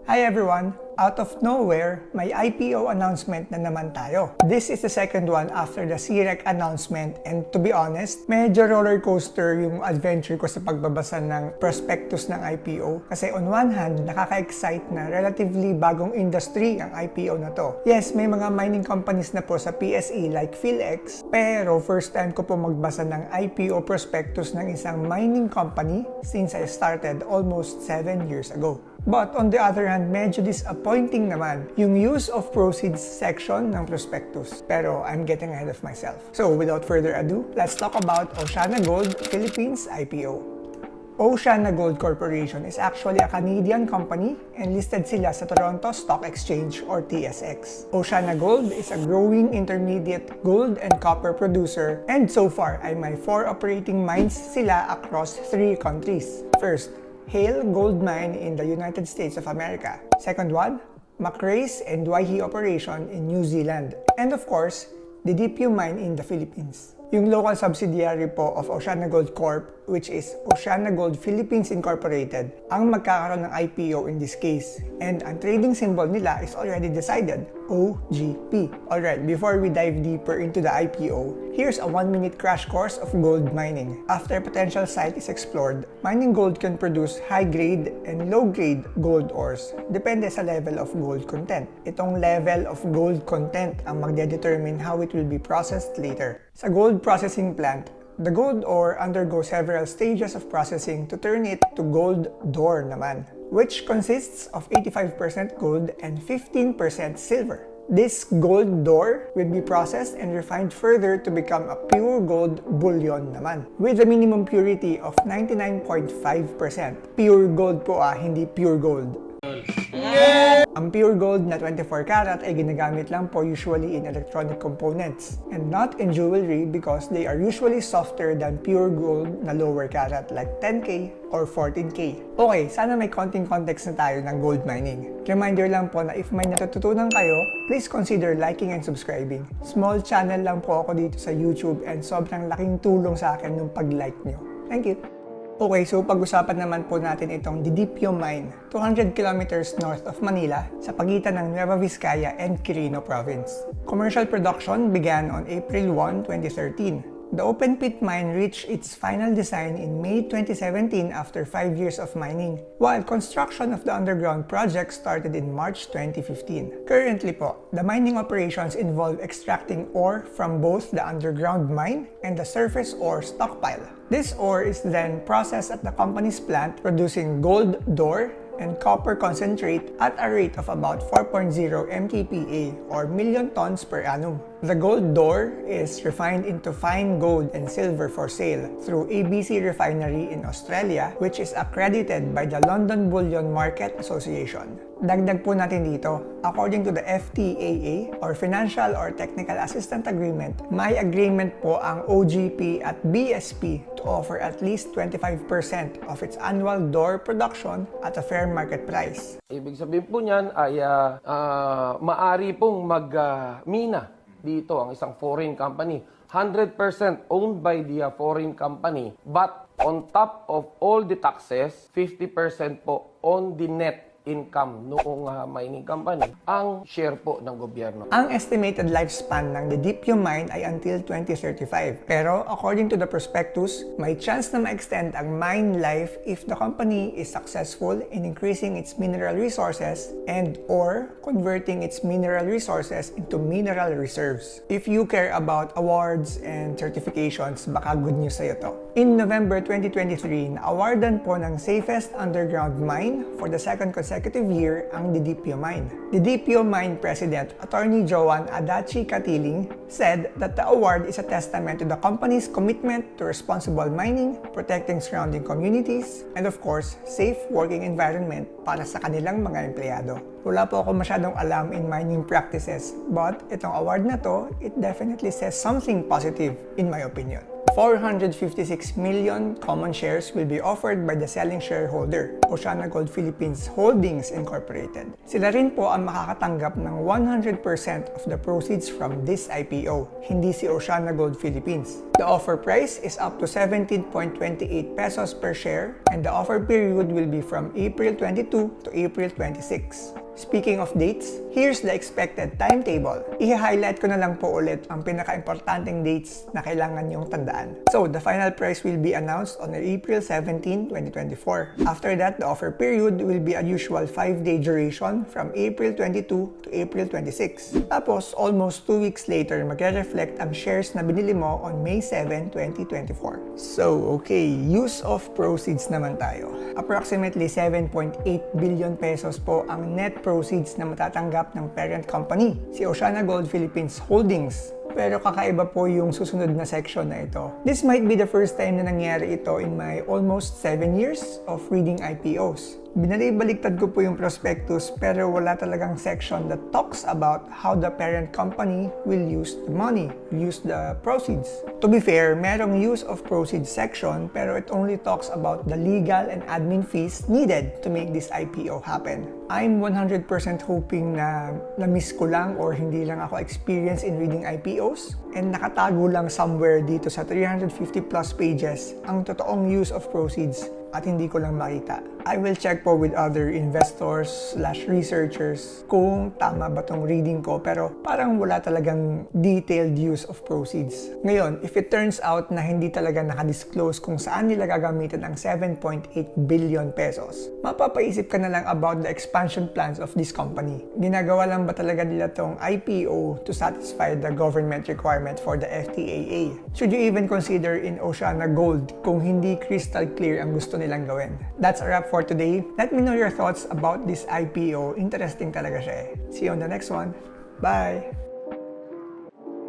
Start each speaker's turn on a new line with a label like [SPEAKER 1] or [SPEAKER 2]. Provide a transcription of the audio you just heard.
[SPEAKER 1] Hi everyone! Out of nowhere, may IPO announcement na naman tayo. This is the second one after the CREC announcement and to be honest, medyo roller coaster yung adventure ko sa pagbabasa ng prospectus ng IPO. Kasi on one hand, nakaka-excite na relatively bagong industry ang IPO na to. Yes, may mga mining companies na po sa PSE like PhilX, pero first time ko po magbasa ng IPO prospectus ng isang mining company since I started almost 7 years ago. But on the other hand, medyo disappointing naman yung use of proceeds section ng prospectus. Pero I'm getting ahead of myself. So without further ado, let's talk about OceanaGold Philippines IPO. OceanaGold Corporation is actually a Canadian company and listed sila sa Toronto Stock Exchange or TSX. OceanaGold is a growing intermediate gold and copper producer and so far ay may 4 operating mines sila across 3 countries. First, Hale Gold Mine in the United States of America. Second one, Macraes and Waihi operation in New Zealand. And of course, Didipio Mine in the Philippines. Yung local subsidiary po of OceanaGold Corp, which is OceanaGold Philippines Incorporated, ang magkakaroon ng IPO in this case. And ang trading symbol nila is already decided, OGP. Alright, before we dive deeper into the IPO, here's a 1-minute crash course of gold mining. After a potential site is explored, mining gold can produce high-grade and low-grade gold ores, depende sa level of gold content. Itong level of gold content ang magdedetermine how it will be processed later. Sa gold processing plant, the gold ore undergoes several stages of processing to turn it to gold d'or naman, which consists of 85% gold and 15% silver. This gold d'or will be processed and refined further to become a pure gold bullion naman, with a minimum purity of 99.5%. Pure gold po hindi pure gold. Ang pure gold na 24 karat ay ginagamit lang po usually in electronic components and not in jewelry because they are usually softer than pure gold na lower karat like 10K or 14K. Okay, sana may konting context na tayo ng gold mining. Reminder lang po na if may natututunan kayo, please consider liking and subscribing. Small channel lang po ako dito sa YouTube and sobrang laking tulong sa akin nung pag-like nyo. Thank you! Okay, so pag-usapan naman po natin itong Didipio Mine, 200 kilometers north of Manila sa pagitan ng Nueva Vizcaya and Quirino Province. Commercial production began on April 1, 2013. The open pit mine reached its final design in May 2017 after 5 years of mining, while construction of the underground project started in March 2015. Currently po, the mining operations involve extracting ore from both the underground mine and the surface ore stockpile. This ore is then processed at the company's plant, producing gold d'or and copper concentrate at a rate of about 4.0 mkpa or million tons per annum. The gold d'or is refined into fine gold and silver for sale through ABC Refinery in Australia, which is accredited by the London Bullion Market Association. Dagdag po natin dito, according to the FTAA or Financial or Technical Assistant Agreement, may agreement po ang OGP at BSP to offer at least 25% of its annual d'or production at a fair market price.
[SPEAKER 2] Ibig sabihin po niyan ay maari pong mag-mina dito ang isang foreign company. 100% owned by the foreign company, but on top of all the taxes, 50% po on the net income noong mining company, ang share po ng gobyerno.
[SPEAKER 1] Ang estimated lifespan ng Didipio Mine ay until 2035. Pero according to the prospectus, may chance na ma-extend ang mine life if the company is successful in increasing its mineral resources and or converting its mineral resources into mineral reserves. If you care about awards and certifications, baka good news sa'yo to. In November 2023, na-awardan po ng Safest Underground Mine for the second consecutive year ang Didipio Mine. Didipio Mine President Attorney Joan Adachi Katiling said that the award is a testament to the company's commitment to responsible mining, protecting surrounding communities, and of course, safe working environment para sa kanilang mga empleyado. Wala po ako masyadong alam in mining practices, but itong award na to, it definitely says something positive in my opinion. 456 million common shares will be offered by the selling shareholder, OceanaGold Philippines Holdings Incorporated. Sila rin po ang makakatanggap ng 100% of the proceeds from this IPO, hindi si OceanaGold Philippines. The offer price is up to 17.28 pesos per share and the offer period will be from April 22 to April 26. Speaking of dates, here's the expected timetable. I-highlight ko na lang po ulit ang pinaka-importanting dates na kailangan niyong tandaan. So, the final price will be announced on April 17, 2024. After that, the offer period will be a usual 5-day duration from April 22 to April 26. Tapos, almost 2 weeks later, magre-reflect ang shares na binili mo on May 7, 2024. So, okay, use of proceeds naman tayo. Approximately 7.8 billion pesos po ang net proceeds na matatanggap ng parent company, si OceanaGold Philippines Holdings. Pero kakaiba po yung susunod na section na ito. This might be the first time na nangyari ito in my almost 7 years of reading IPOs. Binalibaliktad ko po yung prospectus pero wala talagang section that talks about how the parent company will use the money, use the proceeds. To be fair, merong use of proceeds section pero it only talks about the legal and admin fees needed to make this IPO happen. I'm 100% hoping na na-miss ko lang or hindi lang ako experienced in reading IPOs and nakatago lang somewhere dito sa 350 plus pages ang totoong use of proceeds at hindi ko lang makita. I will check po with other investors/researchers kung tama ba tong reading ko pero parang wala talagang detailed use of proceeds. Ngayon, if it turns out na hindi talaga nakadisclose kung saan nila gagamitin ang 7.8 billion pesos, mapapaisip ka na lang about the expansion plans of this company. Ginagawa lang ba talaga nila tong IPO to satisfy the government requirement for the FTAA? Should you even consider in OceanaGold kung hindi crystal clear ang gusto nilang gawin? That's a wrap for today. Let me know your thoughts about this IPO. Interesting talaga siya eh. See you on the next one. Bye!